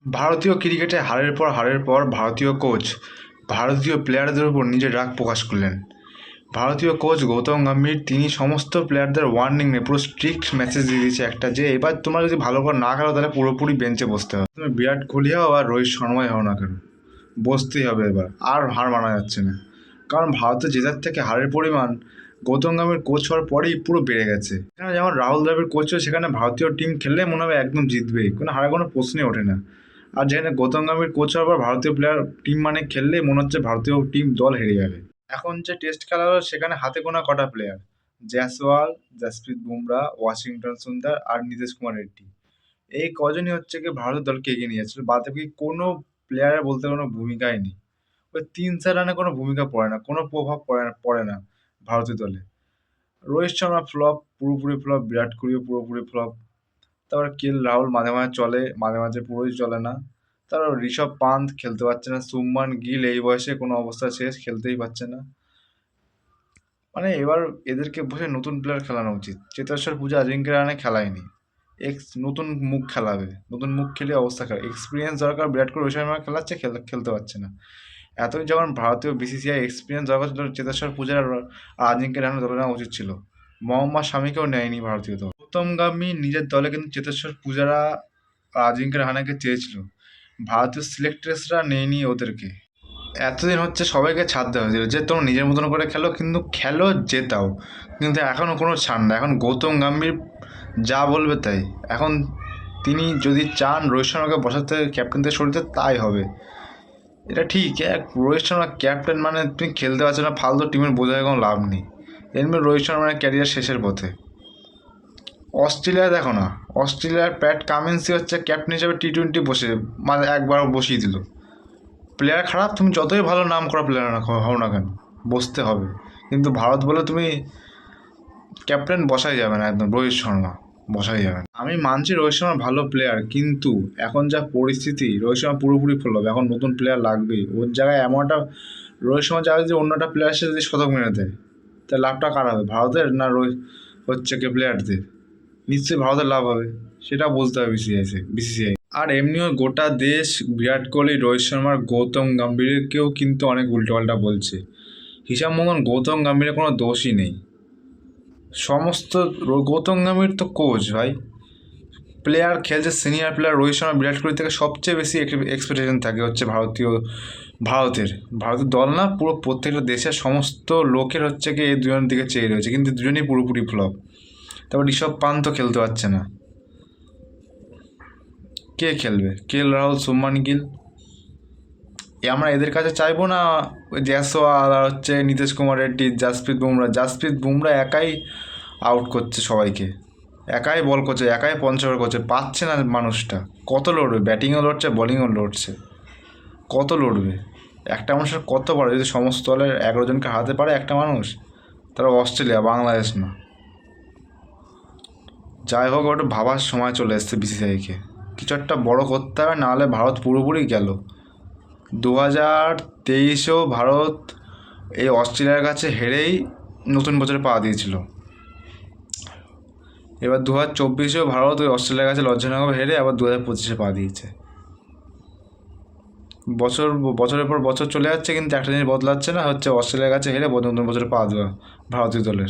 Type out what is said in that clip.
ভারতীয় ক্রিকেটে হারের পর ভারতীয় কোচ ভারতীয় প্লেয়ারদের উপর নিজের রাগ প্রকাশ করলেন। ভারতীয় কোচ গৌতম গম্ভীর তিনি সমস্ত প্লেয়ারদের ওয়ার্নিং নিয়ে পুরো স্ট্রিক্ট মেসেজ দিয়ে দিয়েছে একটা, যে এবার তোমরা যদি ভালো করে না খেলো তাহলে পুরোপুরি বেঞ্চে বসতে হবে। তুমি বিরাট কোহলি হও আর রোহিত শর্মাই হও না কেন, বসতেই হবে এবার, আর হার মানা যাচ্ছে না। কারণ ভারতে জেতার থেকে হারের পরিমাণ গৌতম গম্ভীর কোচ হওয়ার পরেই পুরো বেড়ে গেছে। এখানে যেমন রাহুল দ্রাবিড় কোচ হয়, সেখানে ভারতীয় টিম খেললে মনে হবে একদম জিতবেই, কোনো হারার কোনো প্রশ্নই ওঠে না। আর যেখানে গৌতম গম্ভীর কোচ হওয়ার পর ভারতীয় প্লেয়ার টিম মানে খেললে মনে হচ্ছে ভারতীয় টিম দল হেরে যাবে। এখন যে টেস্ট খেলা হলো সেখানে হাতে গোনা কটা প্লেয়ার, জয়সওয়াল, জসপ্রীত বুমরা, ওয়াশিংটন সুন্দর আর নীতিশ কুমার রেড্ডি, এই কজনই হচ্ছে কি ভারতের দলকে এগিয়ে নিয়ে যাচ্ছিল। বাদ বাকি কোনো প্লেয়ারের বলতে কোনো ভূমিকাই নেই। ওই 3-4 রানে কোনো ভূমিকা পড়ে না, কোনো প্রভাব পড়ে না ভারতীয় দলে। রোহিত শর্মা ফ্লপ, পুরোপুরি ফ্লপ। বিরাট কোহলিও পুরোপুরি ফ্লপ। তারপর রাহুল মাঝে মাঝে চলে, মাঝে মাঝে পুরোই চলে না। তারপর ঋষভ পান্থ খেলতে পারছে না, শুভমান গিল এই বয়সে কোনো অবস্থা শেষ, খেলতেই পারছে না। মানে এবার এদেরকে বসে নতুন প্লেয়ার খেলানো উচিত। চেতেশ্বর পূজা, অজিঙ্ক্য রাহানে খেলায়নি, নতুন মুখ খেলাবে, নতুন মুখ খেলে অবস্থা খারাপ। এক্সপিরিয়েন্স দরকার, বিরাট কোহলি রোহিত শর্মা খেলাচ্ছে, খেলতে পারছে না। এতই যখন ভারতীয় বিসিসিআই এক্সপিরিয়েন্স দরকার ছিল, চেতেশ্বর পূজার আর অজিঙ্ক্য রাহানে দলে নেওয়া উচিত ছিল। মোহাম্মদ শামিকেও নেয়নি ভারতীয় দল। গৌতম গম্ভীর নিজের দলে কিন্তু চেতেশ্বর পূজারা আর অজিঙ্ক্য রাহানেকে চেয়েছিল, ভারতীয় সিলেক্টর্সরা নেয়নি ওদেরকে। এতদিন হচ্ছে সবাইকে ছাড় দেওয়া হয়েছিল যে তোমরা নিজের মতন করে খেলো, কিন্তু খেলো জেতাও, কিন্তু এখনও কোনো ছাড় না। এখন গৌতম গম্ভীর যা বলবে তাই। এখন তিনি যদি চান রোহিত শর্মাকে বসাতে ক্যাপ্টেনদের সরিয়ে, তাই হবে। এটা ঠিক, রোহিত শর্মা ক্যাপ্টেন মানে তুমি খেলতে পারছো না, ফালতু টিমের বোঝায় কোনো লাভ নেই। এমনি রোহিত শর্মার ক্যারিয়ার শেষের পথে। অস্ট্রেলিয়া দেখো না, অস্ট্রেলিয়ার প্যাট কামিন্সই হচ্ছে ক্যাপ্টেন হিসেবে টি-20 বসে, মানে একবার বসিয়ে দিল। প্লেয়ার খারাপ, তুমি যতই ভালো নাম করা প্লেয়ার না হও না কেন, বসতে হবে। কিন্তু ভারত বলে তুমি ক্যাপ্টেন বসাই যাবে না, একদম রোহিত শর্মা বসাই যাবে না। আমি মানছি রোহিত শর্মা ভালো প্লেয়ার, কিন্তু এখন যা পরিস্থিতি রোহিত শর্মা পুরোপুরি ফেল হবে। এখন নতুন প্লেয়ার লাগবেই ওর জায়গায়। এমন একটা রোহিত শর্মা জায়গায় যদি অন্য একটা প্লেয়ার এসে যদি শতক মেরে দেয়, তাহলে লাভটা কার হবে, ভারতের না হচ্ছে কি প্লেয়ারদের? নিশ্চয়ই ভারতের লাভ হবে, সেটা বুঝতে হবে বিসিসিআই। আর এমনিও গোটা দেশ বিরাট কোহলি, রোহিত শর্মার, গৌতম গম্ভীরকেও কিন্তু অনেক উল্টোপাল্টা বলছে। হিসাব মতন গৌতম গম্ভীরের কোনো দোষই নেই। সমস্ত গৌতম গম্ভীর তো কোচ ভাই, প্লেয়ার খেলছে, সিনিয়র প্লেয়ার। রোহিত শর্মা বিরাট কোহলি থেকে সবচেয়ে বেশি এক্সপেকটেশন থাকে হচ্ছে ভারতের দল না, পুরো প্রত্যেকটা দেশের সমস্ত লোকের হচ্ছে কি এই দুজনের দিকে চেয়ে রয়েছে, কিন্তু দুজনেই পুরোপুরি ফ্লপ। তারপর ঋষভ পান্ত খেলতে পারছে না, কে খেলবে? রাহুল, শুভমান গিল, আমরা এদের কাছে চাইবো না? ওই জয়সওয়াল আর হচ্ছে নীতিশ কুমার রেড্ডি, জাসপ্রীত বুমরা একাই আউট করছে সবাইকে, একাই বল করছে, একাই পঞ্চবার করছে, পাচ্ছে না মানুষটা। কত লড়বে? ব্যাটিংও লড়ছে, বলিংও লড়ছে, কত লড়বে? একটা মানুষের কত বড়, যদি সমস্ত দলের 11 জনকে হারাতে পারে একটা মানুষ, তারা অস্ট্রেলিয়া, বাংলাদেশ না। যাই হোক, ওটা ভাবার সময় চলে এসছে বিসিসিআইকে, কিছু একটা বড় করতে হবে, নাহলে ভারত পুরোপুরি গেল। 2023-এও ভারত এই অস্ট্রেলিয়ার কাছে হেরেই নতুন বছরে পা দিয়েছিল। এবার 2024-এও ভারত ওই অস্ট্রেলিয়ার কাছে লজ্জাজনকভাবে হেরে আবার 2025-এ পা দিয়েছে। বছরের পর বছর চলে যাচ্ছে, কিন্তু একটা জিনিস বদলাচ্ছে না, হচ্ছে অস্ট্রেলিয়ার কাছে হেরে নতুন বছরে পা দেওয়া ভারতীয় দলের।